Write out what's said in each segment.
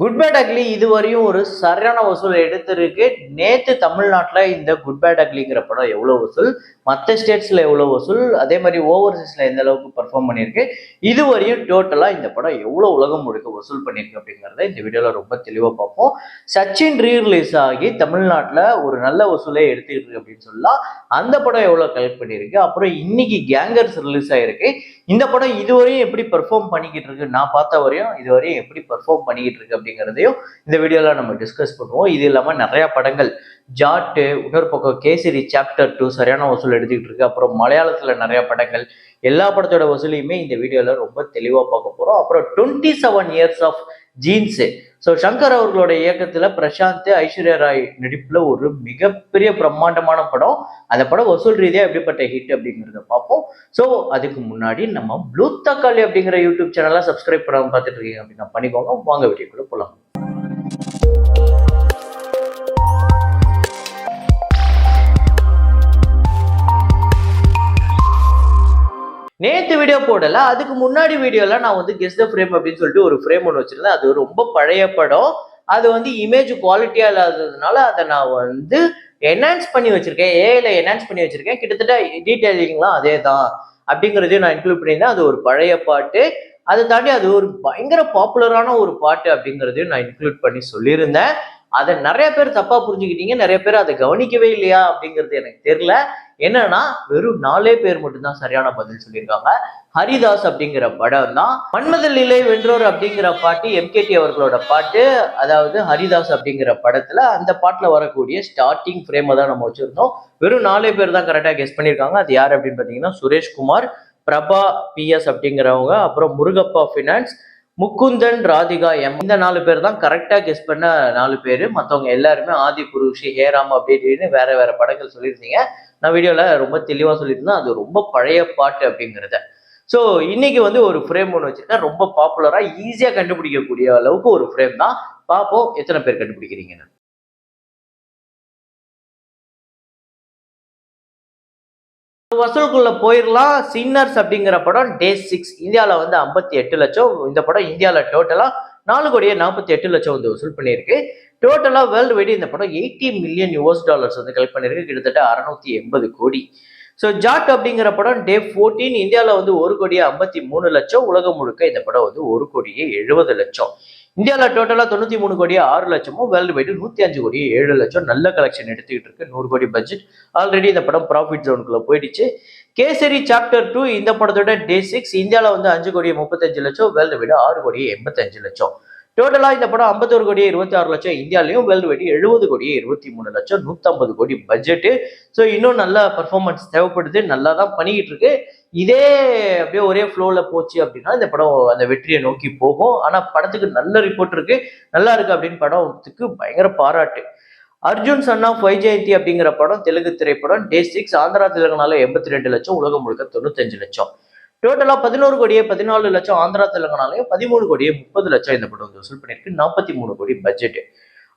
Good bad ugly இதுவரையும் ஒரு சரியான வசூல் எடுத்திருக்கு. நேத்து தமிழ்நாட்டுல இந்த குட் பேட் அக்லிங்கிற படம் எவ்வளவு வசூல், மற்ற ஸ்டேட்ஸ்ல எவ்வளவு வசூல், அதே மாதிரி ஓவர்சீஸ்ல எந்த அளவுக்கு பர்ஃபார்ம் பண்ணியிருக்கு, இதுவரையும் டோட்டலா இந்த படம் எவ்வளவு உலகம் முழுக்க வசூல் பண்ணியிருக்கு அப்படிங்கிறத இந்த வீடியோல ரொம்ப தெளிவா பார்ப்போம். சச்சின் ரீரிலீஸ் ஆகி தமிழ்நாட்டுல ஒரு நல்ல வசூலை எடுத்துக்கிட்டு இருக்கு அப்படின்னு சொல்லலாம். அந்த படம் எவ்வளவு கலெக்ட் பண்ணியிருக்கு, அப்புறம் இன்னைக்கு கேங்கர்ஸ் ரிலீஸ் ஆயிருக்கு. இந்த படம் இதுவரையும் எப்படி பெர்ஃபார்ம் பண்ணிக்கிட்டு இருக்கு, நான் பார்த்த வரையும் இதுவரையும் எப்படி பெர்ஃபார்ம் பண்ணிக்கிட்டு இருக்கு அப்படிங்கிறதையும் இந்த வீடியோல நம்ம டிஸ்கஸ் பண்ணுவோம். இது இல்லாம நிறைய படங்கள் ஜாட்டு, இன்னொரு பக்கம் கேசரி சாப்டர் 2 சரியான வசூல் எடுத்துக்கிட்டு இருக்கு. அப்புறம் மலையாளத்துல நிறைய படங்கள், எல்லா படத்தோட வசூலையுமே இந்த வீடியோல ரொம்ப தெளிவா பார்க்க போறோம். அப்புறம் 27 years of Jeans, so Shankar அவர்களோட இயக்கத்துல பிரசாந்த், ஐஸ்வர்யா ராய் நடிப்புல ஒரு மிகப்பெரிய பிரம்மாண்டமான படம். அந்த படம் வசூல் ரீதியா எப்படிப்பட்ட ஹிட் அப்படிங்கிறத பார்ப்போம். ஸோ அதுக்கு முன்னாடி நம்ம ப்ளூ தக்காளி அப்படிங்கிற யூடியூப் சேனலை சப்ஸ்கிரைப் பண்ணாம பார்த்துட்டு இருக்கீங்க அப்படின்னா பண்ணிக்கோங்க. வாங்க வீடியோக்குள்ள போலாம். நேற்று வீடியோ போடல, அதுக்கு முன்னாடி வீடியோல நான் வந்து கெஸ் த ஃப்ரேம் அப்படின்னு சொல்லிட்டு ஒரு ஃப்ரேம் ஒன்று வச்சிருந்தேன். அது ரொம்ப பழைய படம். அது வந்து இமேஜ் குவாலிட்டியா இல்லாததுனால அதை நான் வந்து என்ஹான்ஸ் பண்ணி வச்சிருக்கேன், ஏஐல என்ஹான்ஸ் பண்ணி வச்சிருக்கேன். கிட்டத்தட்ட டீடைலிங்லாம் அதே தான் அப்படிங்கிறதையும் நான் இன்க்ளூட் பண்ணியிருந்தேன். அது ஒரு பழைய பாட்டு, அதை தாண்டி அது ஒரு பயங்கர பாப்புலரான ஒரு பாட்டு அப்படிங்கிறதையும் நான் இன்க்ளூட் பண்ணி சொல்லியிருந்தேன். அதை நிறைய பேர் தப்பா புரிஞ்சுக்கிட்டீங்க, நிறைய பேர் அதை கவனிக்கவே இல்லையா அப்படிங்கிறது எனக்கு தெரியல. என்னன்னா வெறும் 4 பேர் மட்டும்தான் சரியான பதில் சொல்லியிருக்காங்க. ஹரிதாஸ் அப்படிங்கிற படம் தான். மன்மதன் லீலை வென்றோர் அப்படிங்கிற பாட்டு எம்கேடி அவர்களோட பாட்டு. அதாவது ஹரிதாஸ் அப்படிங்கிற படத்துல அந்த பாட்டுல வரக்கூடிய ஸ்டார்டிங் ஃப்ரேமை தான் நம்ம வச்சிருந்தோம். வெறும் 4 பேர் தான் கரெக்டா கெஸ் பண்ணியிருக்காங்க. அது யார் அப்படின்னு பாத்தீங்கன்னா சுரேஷ்குமார், பிரபா பிஎஸ் அப்படிங்கிறவங்க, அப்புறம் முருகப்பா ஃபினான்ஸ், முகுந்தன், ராதிகா எம், இந்த 4 பேர் தான் கரெக்டா கெஸ் பண்ண 4 பேர். மற்றவங்க எல்லாருமே ஆதி புருஷி, ஹேராம் அப்படின்னு வேற வேற படங்கள் சொல்லியிருந்தீங்க. நான் வீடியோல ரொம்ப தெளிவா சொல்லியிருந்தேன் அது ரொம்ப பழைய பாட்டு அப்படிங்கிறத. ஸோ இன்னைக்கு வந்து ஒரு ஃப்ரேம் ஒன்று வச்சிருக்கேன், ரொம்ப பாப்புலரா ஈஸியா கண்டுபிடிக்கக்கூடிய அளவுக்கு ஒரு ஃப்ரேம் தான். பார்ப்போம் எத்தனை பேர் கண்டுபிடிக்கிறீங்கன்னு. வசூலுக்குள்ள போயிடலாம். சின்னர்ஸ் அப்படிங்கிற படம் டே 6 இந்தியாவில் வந்து 58 லட்சம். இந்த படம் இந்தியாவில் டோட்டலா 4,48,00,000 வந்து வசூல் பண்ணியிருக்கு. டோட்டலா வேர்ல்டு வைடு இந்த படம் $80 மில்லியன் வந்து கலெக்ட் பண்ணியிருக்கு, கிட்டத்தட்ட 680 கோடி. ஸோ ஜாட் அப்படிங்கிற படம் டே 14 இந்தியாவில் வந்து 1,53,00,000. உலகம் முழுக்க இந்த படம் வந்து 1,70,00,000. இந்தியாவில் டோட்டலா 93,06,00,000, வேர்ல்டு வைடு 105,07,00,000. நல்ல கலெக்ஷன் எடுத்துக்கிட்டு இருக்கு. 100 கோடி பட்ஜெட். ஆல்ரெடி இந்த படம் ப்ராஃபிட் ஜோனுக்குள்ள போயிடுச்சு. கேசரி சாப்டர் 2 இந்த படத்தோட டே 6 இந்தியாவில் வந்து 5,35,00,000, வேர்ல்டு வைடு 6,85,00,000. டோட்டலா இந்த படம் 51,26,00,000 இந்தியாலையும், வேர்ல்டு வைடு 70,23,00,000, 150 கோடி பட்ஜெட். ஸோ இன்னும் நல்ல பர்ஃபார்மன்ஸ் தேவைப்படுது, நல்லா தான் பண்ணிக்கிட்டு இருக்கு. இதே அப்படியே ஒரே ஃப்ளோல போச்சு அப்படின்னா இந்த படம் அந்த வெற்றியை நோக்கி போகும். ஆனா படத்துக்கு நல்ல ரிப்போர்ட் இருக்கு, நல்லா இருக்கு அப்படின்னு படத்துக்கு பயங்கர பாராட்டு. அர்ஜுன் சன் ஆஃப் வைஜெயந்தி அப்படிங்கிற படம் தெலுங்கு திரைப்படம் டே 6 ஆந்திரா தெலுங்கானால 82 லட்சம், உலகம் முழுக்க 95 லட்சம். டோட்டலா 11,14,00,000 ஆந்திரா தெலுங்கானாலையும், 13,30,00,000 இந்த படம் வந்து வசூல் பண்ணியிருக்கு. 43 கோடி பட்ஜெட்.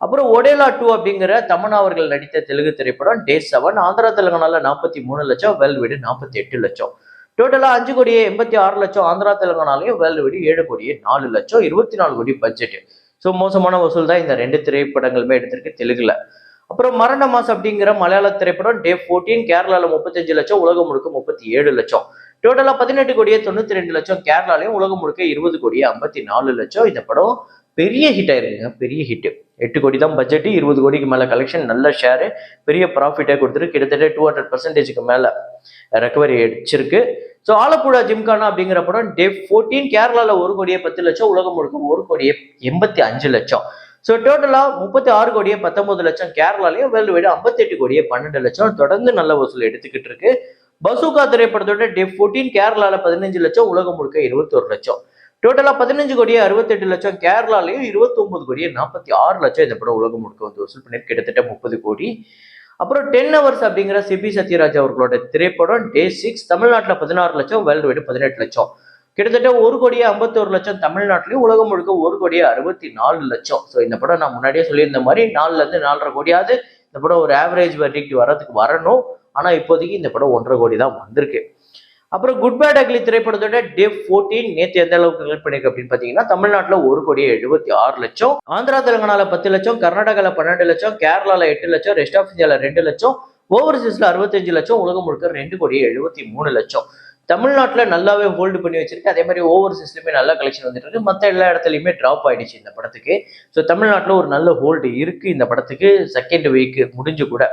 அப்புறம் ஒடேலா 2 அப்படிங்கிற தமன்னா அவர்கள் நடித்த தெலுங்கு திரைப்படம் டே 7 ஆந்திரா தெலுங்கானால 43 லட்சம், வேர்ல்டு வைடு 48 லட்சம். டோட்டலா 5,86,00,000 ஆந்திரா தெலுங்கானாலையும், வேர்ல்டு வைடு 7,04,00,000, 24 கோடி பட்ஜெட். ஸோ மோசமான வசூல் தான் இந்த 2 திரைப்படங்களுமே எடுத்திருக்கு தெலுங்குல. அப்புறம் மரண மாஸ் அப்படிங்கிற மலையாள திரைப்படம் டே 14 கேரளால 35 லட்சம், உலகம் முழுக்க 37 லட்சம். டோட்டலா 18,92,00,000 கேரளாலையும், உலகம் முழுக்க 20,54,00,000. இந்த படம் பெரிய ஹிட் ஆயிருக்குங்க, பெரிய ஹிட். 8 கோடி தான் பட்ஜெட், 20 கோடிக்கு மேல கலெக்ஷன், நல்ல ஷேரு, பெரிய ப்ராஃபிட்டே கொடுத்துருக்கு. கிட்டத்தட்ட 200% மேல ரெக்கவரி அடிச்சிருக்கு. ஸோ ஆலப்புழா ஜிம்கானா அப்படிங்கிற படம் டே 14 கேரளால 1,10,00,000, உலகம் முழுக்க 1,85,00,000. ஸோ டோட்டலா 36,19,00,000 கேரளாலையும், வேர்ல்டு வைடு 58,12,00,000. தொடர்ந்து நல்ல வசூல் எடுத்துக்கிட்டு இருக்கு. பசூகா திரைப்படத்தோட டே 14 கேரளால 15 லட்சம், உலகம் முழுக்க 21 லட்சம். டோட்டலா 15,68,00,000 கேரளாலையும், 29,46,00,000 இந்த படம் உலகம் முழுக்க வந்து வசூல் பண்ணிருக்கு, கிட்டத்தட்ட 30 கோடி. அப்புறம் 10 ஹவர்ஸ் அப்படிங்கிற சிபி சத்யராஜ் அவர்களோட திரைப்படம் டே 6 தமிழ்நாட்டில் 16 லட்சம், வேர்ல்டு வைடு 18 லட்சம். கிட்டத்தட்ட 1,51,00,000 தமிழ்நாட்டிலையும், உலகம் முழுக்க 1,64,00,000. ஸோ இந்த படம் நான் முன்னாடியே சொல்லியிருந்த மாதிரி 4ல இருந்து 4.5 கோடியாவது இந்த படம் ஒரு ஆவரேஜ் வெர்டிக்ட் வரதுக்கு வரணும். ஆனா இப்போதைக்கு இந்த படம் 1.5 கோடி தான் வந்திருக்கு. அப்புறம் குட் பேட் அக்லி திரைப்படத்தோட டே 14 நேற்று எந்த அளவுக்கு கலெக்ட் பண்ணிருக்கு அப்படின்னு பாத்தீங்கன்னா, தமிழ்நாட்டுல 1,76,00,000, ஆந்திரா தெலுங்கானால 10 லட்சம், கர்நாடகால 12 லட்சம், கேரளால 8 லட்சம், ரெஸ்ட் ஆஃப் இந்தியால 2 லட்சம், ஓவர்சீஸ்ல 65 லட்சம், உலகம் முழுக்க 2,73,00,000. தமிழ்நாட்டுல நல்லாவே ஹோல்டு பண்ணி வச்சிருக்கு. அதே மாதிரி ஓவர்சீஸ்லயுமே நல்ல கலெக்ஷன் வந்துட்டு இருக்கு. மத்த எல்லா இடத்துலயுமே டிராப் ஆயிடுச்சு இந்த படத்துக்கு. ஸோ தமிழ்நாட்டுல ஒரு நல்ல ஹோல்டு இருக்கு இந்த படத்துக்கு. செகண்ட் வீக் முடிஞ்சு கூட.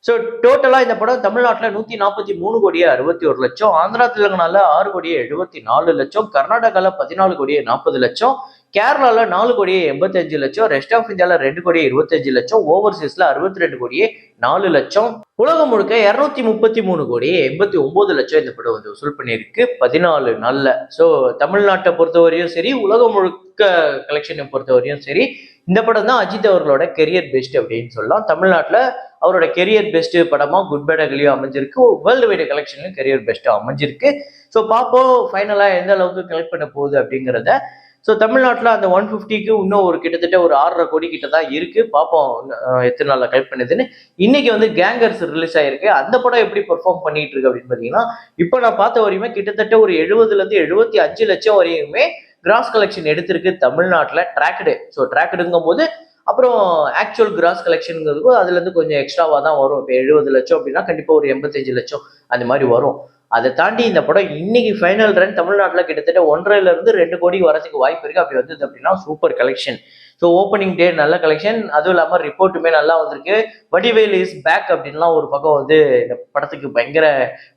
ஸோ டோட்டலா இந்த படம் தமிழ்நாட்டுல 143,61,00,000, ஆந்திரா தெலுங்கானால 6,74,00,000, கர்நாடகால 14,40,00,000, கேரளால 4,85,00,000, ரெஸ்ட் ஆஃப் இந்தியால 2,25,00,000, ஓவர்சீஸ்ல 62,04,00,000, உலகம் முழுக்க 233,89,00,000 இந்த படம் வந்து வசூல் பண்ணியிருக்கு 14 நாள்ல. ஸோ தமிழ்நாட்டை பொறுத்தவரையும் சரி, உலகம் முழுக்க கலெக்ஷனை பொறுத்தவரையும் சரி, இந்த படம் தான் அஜித் அவர்களோட கெரியர் பெஸ்ட் அப்படின்னு சொல்லலாம். தமிழ்நாட்டுல அவரோட கெரியர் பெஸ்ட் படமா குட் பேட் அக்லியும் அமைஞ்சிருக்கு. வேர்ல்டு வைடு கலெக்ஷன்லயும் கெரியர் பெஸ்டா அமைஞ்சிருக்கு. ஸோ பார்ப்போம் ஃபைனலா எந்த அளவுக்கு கலெக்ட் பண்ண போகுது அப்படிங்கிறத. ஸோ தமிழ்நாட்டில் அந்த 150க்கு இன்னும் ஒரு கிட்டத்தட்ட ஒரு 6.5 கோடி கிட்ட தான் இருக்கு. பார்ப்போம் எத்தனை நாளில் கலெக்ட் பண்ணுதுன்னு. இன்னைக்கு வந்து கேங்கர்ஸ் ரிலீஸ் ஆயிருக்கு. அந்த படம் எப்படி பெர்ஃபார்ம் பண்ணிட்டு இருக்கு அப்படின்னு பார்த்தீங்கன்னா, இப்போ நான் பார்த்த வரையுமே கிட்டத்தட்ட ஒரு 70,000-75 லட்சம் வரையுமே கிராஸ் கலெக்ஷன் எடுத்திருக்கு தமிழ்நாட்டில் ட்ராக்டு. ஸோ ட்ராக்டுங்கும் போது அப்புறம் ஆக்சுவல் கிராஸ் கலெக்ஷனுங்கிறது அதுல இருந்து கொஞ்சம் எக்ஸ்ட்ராவா தான் வரும். இப்போ 70 லட்சம் அப்படின்னா கண்டிப்பா ஒரு 85 லட்சம் அந்த மாதிரி வரும். அதை தாண்டி இந்த படம் இன்னைக்கு ஃபைனல் ரன் தமிழ்நாட்டில் கிட்டத்தட்ட 1.5 கோடி வரதுக்கு வாய்ப்பு இருக்கு. அப்படி வந்தது அப்படின்னா சூப்பர் கலெக்ஷன். ஸோ ஓப்பனிங் டே நல்ல கலெக்ஷன், அதுவும் இல்லாமல் ரிப்போர்ட்டுமே நல்லா வந்திருக்கு. வடிவேல் இஸ் பேக் அப்படின்லாம் ஒரு பக்கம் வந்து இந்த படத்துக்கு பயங்கர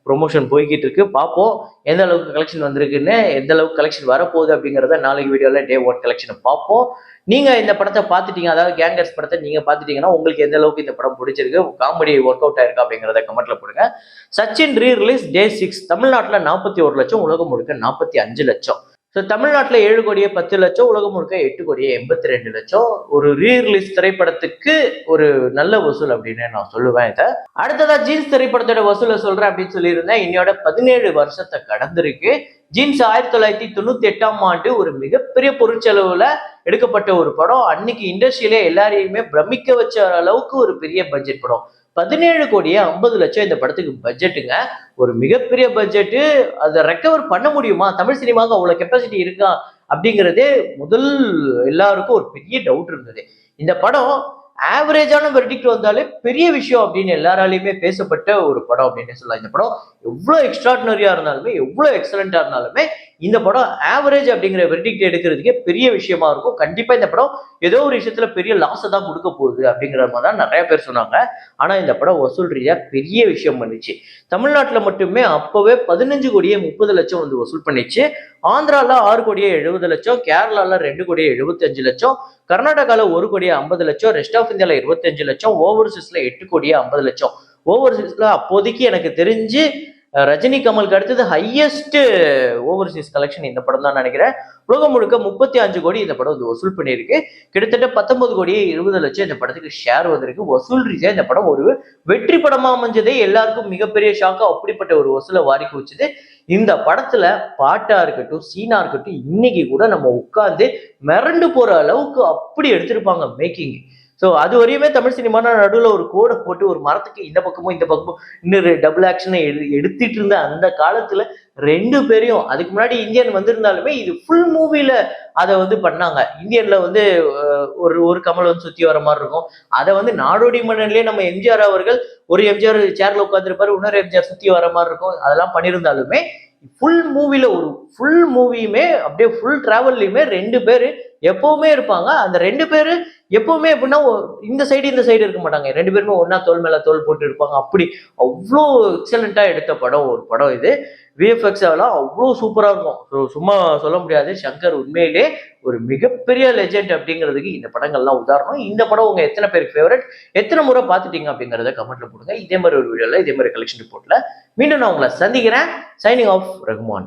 ப்ரொமோஷன் போய்கிட்டு இருக்கு. பார்ப்போம் எந்த அளவுக்கு கலெக்ஷன் வந்திருக்குன்னு, எந்த அளவுக்கு கலெக்ஷன் வரப்போகுது அப்படிங்கிறத நாளைக்கு வீடியோவில் டே 1 கலெக்ஷனை பார்ப்போம். நீங்க இந்த படத்தை பார்த்துட்டீங்க, அதாவது கேங்கர்ஸ் படத்தை நீங்க பார்த்துட்டீங்கன்னா உங்களுக்கு எந்த அளவுக்கு இந்த படம் பிடிச்சிருக்கு, காமெடி ஒர்க் அவுட் ஆயிருக்கா அப்படிங்கிறத கமெண்ட்ல போடுங்க. சச்சின் ரீ ரிலீஸ் டே 6 தமிழ்நாட்டில் 41 லட்சம், உலகம் முழுக்க 45 லட்சம். ஸோ தமிழ்நாட்டில் 7,10,00,000, உலகம் முழுக்க 8,82,00,000. ஒரு ரீ ரிலீஸ் திரைப்படத்துக்கு ஒரு நல்ல வசூல் அப்படின்னு நான் சொல்லுவேன். இதை அடுத்ததா ஜீன்ஸ் திரைப்படத்தோட வசூலை சொல்றேன் அப்படின்னு சொல்லியிருந்தேன். இன்னையோட 17 வருஷத்தை கடந்திருக்கு. ஜீன்ஸ் 1998ஆம் ஆண்டு ஒரு மிகப்பெரிய பொருட்செலவுல எடுக்கப்பட்ட ஒரு படம். அன்னைக்கு இண்டஸ்ட்ரியிலே எல்லாரையுமே பிரமிக்க வச்ச அளவுக்கு ஒரு பெரிய பட்ஜெட் படம். 17,50,00,000 இந்த படத்துக்கு பட்ஜெட்டுங்க. ஒரு மிகப்பெரிய பட்ஜெட்டு. அதை ரெக்கவர் பண்ண முடியுமா, தமிழ் சினிமாவுக்கு அவ்வளவு கெப்பாசிட்டி இருக்கா அப்படிங்கிறதே முதல் எல்லாருக்கும் ஒரு பெரிய டவுட் இருந்தது. இந்த படம் ஆவரேஜான வெர்டிக்ட் வந்தாலே பெரிய விஷயம் அப்படின்னு எல்லாராலையுமே பேசப்பட்ட ஒரு படம் அப்படின்னு சொல்லலாம். இந்த படம் எவ்வளவு எக்ஸ்ட்ராடினரியா இருந்தாலுமே, எவ்வளவு எக்ஸலண்டா இருந்தாலுமே, இந்த படம் ஆவரேஜ் அப்படிங்கிற வெர்டிக்ட் எடுக்கிறதுக்கே பெரிய விஷயமா இருக்கும். கண்டிப்பா இந்த படம் ஏதோ ஒரு விஷயத்துல பெரிய லாஸை தான் கொடுக்க போகுது அப்படிங்கிற மாதிரி தான் நிறைய பேர் சொன்னாங்க. ஆனா இந்த படம் வசூல் ரீதியா பெரிய விஷயம் பண்ணிச்சு. தமிழ்நாட்டுல மட்டுமே அப்பவே 15,30,00,000 வந்து வசூல் பண்ணிச்சு. ஆந்திரால 6,70,00,000, கேரளால 2,75,00,000, கர்நாடகால 1,50,00,000, ரெஸ்ட் ஆஃப் இந்தியால 25 லட்சம், ஓவர்சீஸ்ல 8,50,00,000. ஓவர்சீஸ்ல அப்போதைக்கு எனக்கு தெரிஞ்சு ரஜினி கமலுக்கு அடுத்தது ஹையஸ்ட் ஓவர்சீஸ் கலெக்ஷன் இந்த படம் தான் நினைக்கிறேன். உலகம் முழுக்க 35 கோடி இந்த படம் வந்து வசூல் பண்ணியிருக்கு. கிட்டத்தட்ட 19,20,00,000 இந்த படத்துக்கு ஷேர் வந்திருக்கு. வசூல் ரீதியா இந்த படம் ஒரு வெற்றி படமா அமைஞ்சதே எல்லாருக்கும் மிகப்பெரிய ஷாக்கா அப்படிப்பட்ட ஒரு வசூலை வாரி குவிச்சது. இந்த படத்துல பாட்டா இருக்கட்டும், சீனா இருக்கட்டும், இன்னைக்கு கூட நம்ம உட்கார்ந்து மிரண்டு போற அளவுக்கு அப்படி எடுத்திருப்பாங்க மேக்கிங். ஸோ அது வரையுமே தமிழ் சினிமான நடுவில் ஒரு கோடை போட்டு ஒரு மரத்துக்கு இந்த பக்கமும் இந்த பக்கமும் இன்னொரு டபுள் ஆக்ஷனை எடுத்துட்டு இருந்த அந்த காலத்துல 2 பேரையும், அதுக்கு முன்னாடி இந்தியன் வந்திருந்தாலுமே இது ஃபுல் மூவில அதை வந்து பண்ணாங்க. இந்தியன்ல வந்து ஒரு கமல் வந்து சுத்தி வர மாதிரி இருக்கும். அதை வந்து நாடோடி மன்னன்லயே நம்ம எம்ஜிஆர் அவர்கள் ஒரு எம்ஜிஆர் சேர்ல உட்காந்துருப்பாரு, இன்னொரு எம்ஜிஆர் சுத்தி வர மாதிரி இருக்கும். அதெல்லாம் பண்ணியிருந்தாலுமே ஃபுல் மூவில ஒரு ஃபுல் மூவியுமே அப்படியே ஃபுல் டிராவல்லையுமே 2 பேரு எப்பவுமே இருப்பாங்க. அந்த 2 பேரு எப்பவுமே எப்படின்னா இந்த சைடு இருக்க மாட்டாங்க. 2 பேருமே ஒன்னா தோல் மேல தோல் போட்டு இருப்பாங்க. அப்படி அவ்வளோ எக்ஸலண்டா எடுத்த படம் ஒரு படம் இது. விஎஃப்எக்ஸ் எல்லாம் அவ்வளோ சூப்பரா இருக்கும். ஸோ சும்மா சொல்ல முடியாது. சங்கர் உண்மையிலே ஒரு மிகப்பெரிய லெஜெண்ட் அப்படிங்கிறதுக்கு இந்த படங்கள்லாம் உதாரணம். இந்த படம் உங்க எத்தனை பேருக்கு ஃபேவரட், எத்தனை முறை பார்த்துட்டீங்க அப்படிங்கிறத கமெண்ட்ல போடுங்க. இதே மாதிரி ஒரு வீடியோல இதே மாதிரி கலெக்ஷன் ரிப்போர்ட்ல மீண்டும் நான் உங்களை சந்திக்கிறேன். Signing off Rahman.